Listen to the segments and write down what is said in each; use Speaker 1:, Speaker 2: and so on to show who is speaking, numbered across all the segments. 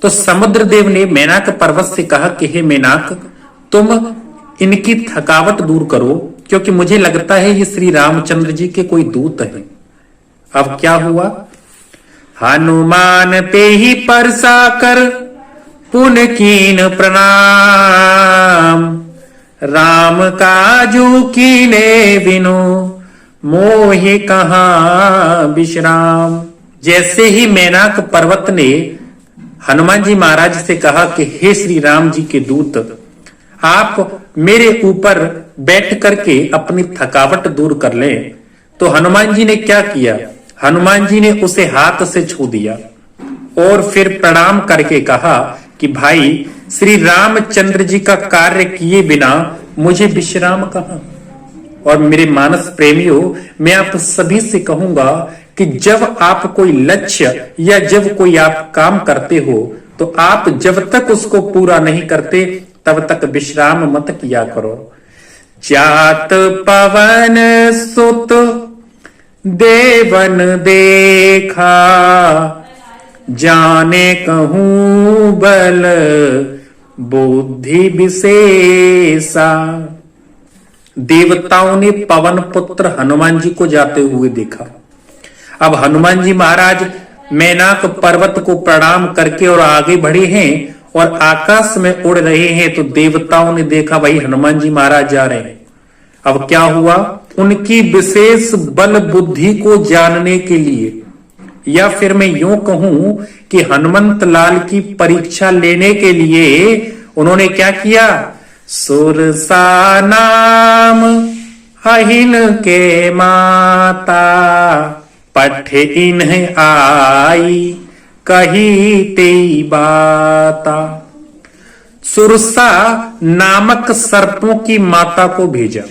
Speaker 1: तो समुद्र देव ने मेनाक पर्वत से कहा कि हे मेनाक, तुम इनकी थकावट दूर करो, क्योंकि मुझे लगता है ये श्री रामचंद्र जी के कोई दूत हैं। अब क्या हुआ? हनुमान पे ही परसा कर पुन कीन प्रणाम, राम काजू कीने बिनु मोहि कहाँ विश्राम। जैसे ही मेनाक पर्वत ने हनुमान जी महाराज से कहा कि हे श्री राम जी के दूत, आप मेरे ऊपर बैठ करके अपनी थकावट दूर कर लें, तो हनुमान जी ने क्या किया? हनुमान जी ने उसे हाथ से छू दिया और फिर प्रणाम करके कहा कि भाई, श्री रामचंद्र जी का कार्य किए बिना मुझे विश्राम कहां। और मेरे मानस प्रेमियों, मैं आप सभी से कहूंगा कि जब आप कोई लक्ष्य या जब कोई आप काम करते हो, तो आप जब तक उसको पूरा नहीं करते तब तक विश्राम मत किया करो। जात पवन सुत देवन देखा, जाने कहूं बल बुद्धि विशेषा। देवताओं ने पवन पुत्र हनुमान जी को जाते हुए देखा। अब हनुमान जी महाराज मेनाक पर्वत को प्रणाम करके और आगे बढ़े हैं और आकाश में उड़ रहे हैं, तो देवताओं ने देखा भाई हनुमान जी महाराज जा रहे हैं। अब क्या हुआ? उनकी विशेष बल बुद्धि को जानने के लिए, या फिर मैं यूं कहूं कि हनुमंत लाल की परीक्षा लेने के लिए उन्होंने क्या किया? सुरसा नाम अहिन के माता, पठे इन्हें आई कही तेई बाता। सुरसा नामक सर्पों की माता को भेजा।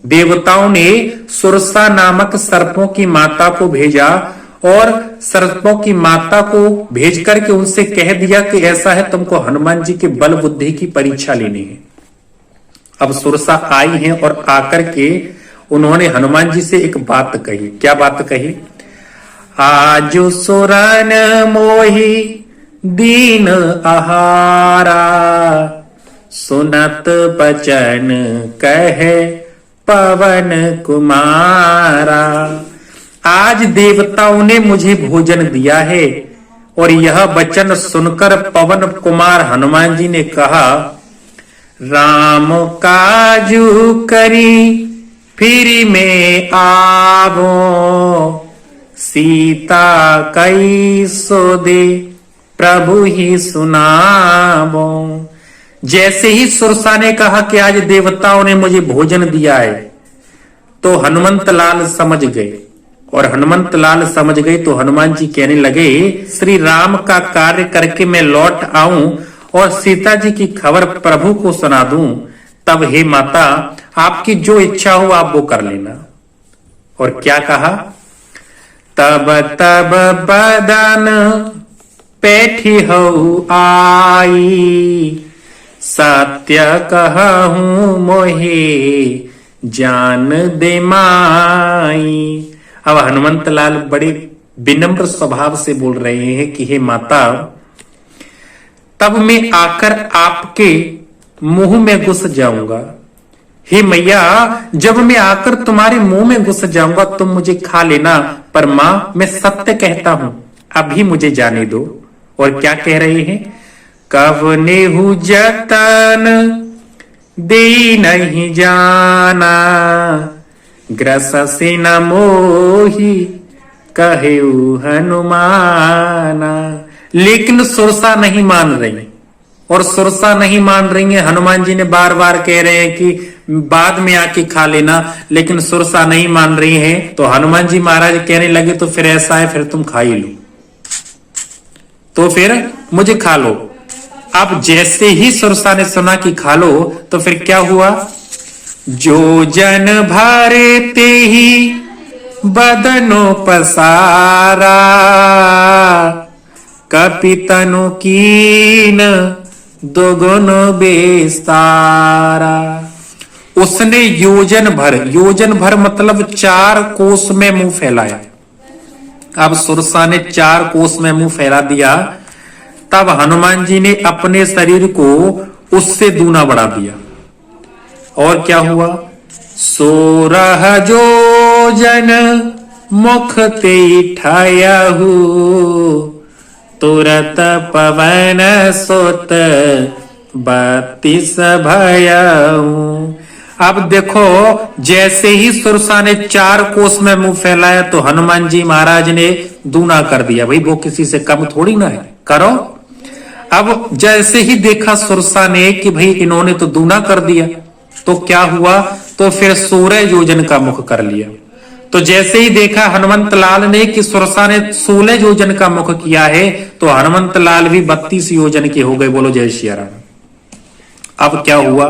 Speaker 1: देवताओं ने सुरसा नामक सर्पों की माता को भेजा और सर्पों की माता को भेज करके उनसे कह दिया कि ऐसा है, तुमको हनुमान जी के बल बुद्धि की परीक्षा लेनी है। अब सुरसा आई हैं और आकर के उन्होंने हनुमान जी से एक बात कही। क्या बात कही? आजु सुरन मोहि दीन आहारा, सुनत बचन कहे पवन कुमारा। आज देवताओं ने मुझे भोजन दिया है और यह वचन सुनकर पवन कुमार हनुमान जी ने कहा, राम काजू करी फिर में आवो, सीता कई सो दे प्रभु ही सुनावो। जैसे ही सुरसा ने कहा कि आज देवताओं ने मुझे भोजन दिया है, तो हनुमंत लाल समझ गए। और हनुमंत लाल समझ गए तो हनुमान जी कहने लगे, श्री राम का कार्य करके मैं लौट आऊं और सीता जी की खबर प्रभु को सुना दूं, तब हे माता, आपकी जो इच्छा हो आप वो कर लेना। और क्या कहा? तब तब बदन पैठी हो आई, सत्य कहूं मोहे जान दे माई। अब हनुमंत लाल बड़े विनम्र स्वभाव से बोल रहे हैं कि हे माता, तब मैं आकर आपके मुंह में घुस जाऊंगा। हे मैया, जब मैं आकर तुम्हारे मुंह में घुस जाऊंगा तुम मुझे खा लेना, पर मां मैं सत्य कहता हूं, अभी मुझे जाने दो। और क्या कह रहे हैं? कब नेहु जतन दे नहीं जाना, ग्रस से न मोही कहे हनुमाना। लेकिन सुरसा नहीं मान रही, और सुरसा नहीं मान रही है। हनुमान जी ने बार बार कह रहे हैं कि बाद में आके खा लेना, लेकिन सुरसा नहीं मान रही है। तो हनुमान जी महाराज कहने लगे, तो फिर ऐसा है, फिर तुम खा ही लो, तो फिर मुझे खा लो। अब जैसे ही सुरसा ने सुना कि खा लो, तो फिर क्या हुआ? जो जन भरते ही बदनो पसारा, कपितनु कीन दोगुन बेस्तारा। उसने योजन भर मतलब 4 कोस में मुंह फैलाया। अब सुरसा ने 4 कोस में मुंह फैला दिया। तब हनुमान जी ने अपने शरीर को उससे दूना बढ़ा दिया। और क्या हुआ? 16 जोजन मुख ते ठायहु, तुरत पवन सुत 32 भयहु। अब देखो, जैसे ही सुरसा ने 4 कोस में मुंह फैलाया तो हनुमान जी महाराज ने दूना कर दिया। भाई वो किसी से कम थोड़ी ना है, करो। अब जैसे ही देखा सुरसा ने कि भाई इन्होंने तो दूना कर दिया, तो क्या हुआ? तो फिर 16 योजन का मुख कर लिया। तो जैसे ही देखा हनुमंत लाल ने कि सुरसा ने 16 योजन का मुख किया है, तो हनुमंत लाल भी 32 योजन के हो गए। बोलो जय सिया राम। अब क्या हुआ?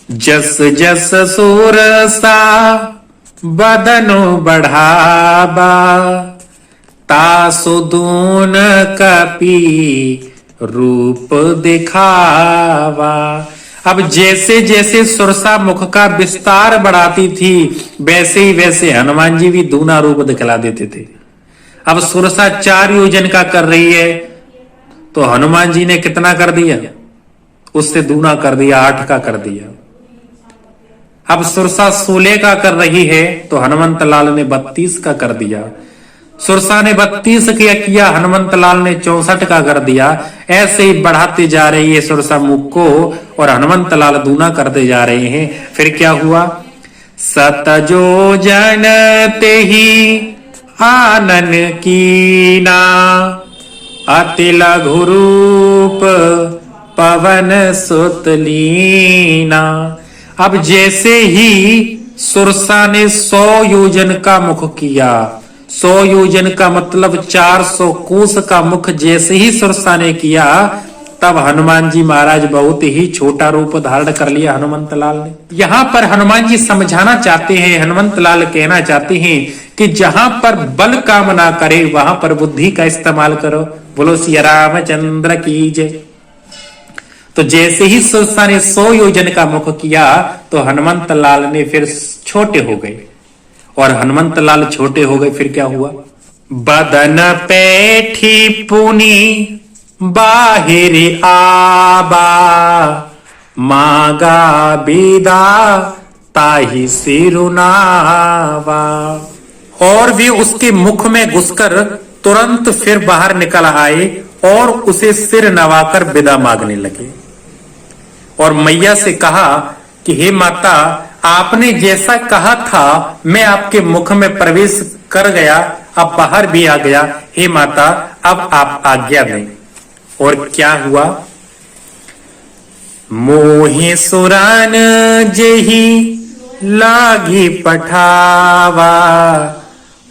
Speaker 1: जस जस सुरसा बदनो बढ़ावा, तासु दून कपि रूप दिखावा। अब जैसे जैसे सुरसा मुख का विस्तार बढ़ाती थी, वैसे ही वैसे हनुमान जी भी दूना रूप दिखला देते थे। अब सुरसा 4 योजन का कर रही है, तो हनुमान जी ने कितना कर दिया? उससे दूना कर दिया, 8 का कर दिया। अब सुरसा 16 का कर रही है, तो हनुमंत लाल ने 32 का कर दिया। सुरसा ने 32 किया, हनुमंत लाल ने 64 का कर दिया। ऐसे ही बढ़ाते जा रही है सुरसा मुख को, और हनुमंत लाल दूना करते जा रहे हैं। फिर क्या हुआ? 7 जोजन तेहि आनन कीना, अति लघु रूप पवन सुत लीना। अब जैसे ही सुरसा ने 100 योजन का मुख किया, 100 योजन का मतलब 400 कोस का मुख जैसे ही सुरसा ने किया, तब हनुमान जी महाराज बहुत ही छोटा रूप धारण कर लिया हनुमंत लाल ने। यहां पर हनुमान जी समझाना चाहते हैं, हनुमंत लाल कहना चाहते हैं कि जहां पर बल काम ना करे वहां पर बुद्धि का इस्तेमाल करो। बोलो सिया रामचंद्र की जय। तो जैसे ही सुरसा ने 100 योजन का मुख किया, तो हनुमंत लाल ने फिर छोटे हो गए, और हनुमंत लाल छोटे हो गए। फिर क्या हुआ? बदन पैठी पुनी बाहिर आबा, मागा बिदा ताही सिरुनावा। और वे उसके मुख में घुसकर तुरंत फिर बाहर निकल आए और उसे सिर नवाकर विदा मांगने लगे। और मैया से कहा कि हे माता, आपने जैसा कहा था मैं आपके मुख में प्रवेश कर गया, अब बाहर भी आ गया। हे माता, अब आप आज्ञा दें। और क्या हुआ? मोहि सुरान जेहि लागी पठावा,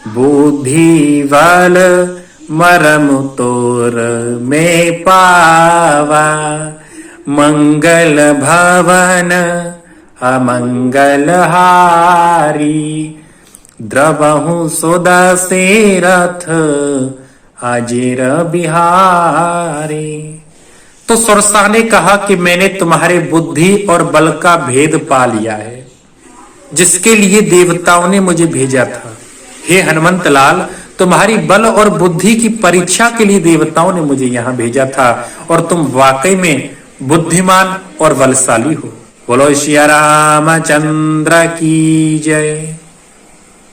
Speaker 1: बुद्धि बल मरम तोर में पावा, मंगल भवन अमंगल हारी, द्रवहु सुदसे रथ अजिर बिहारी। तो सुरसा ने कहा कि मैंने तुम्हारे बुद्धि और बल का भेद पा लिया है, जिसके लिए देवताओं ने मुझे भेजा था। हे हनुमंत लाल, तुम्हारी बल और बुद्धि की परीक्षा के लिए देवताओं ने मुझे यहां भेजा था, और तुम वाकई में बुद्धिमान और बलशाली हो। बोलो सिया रामचंद्र की जय।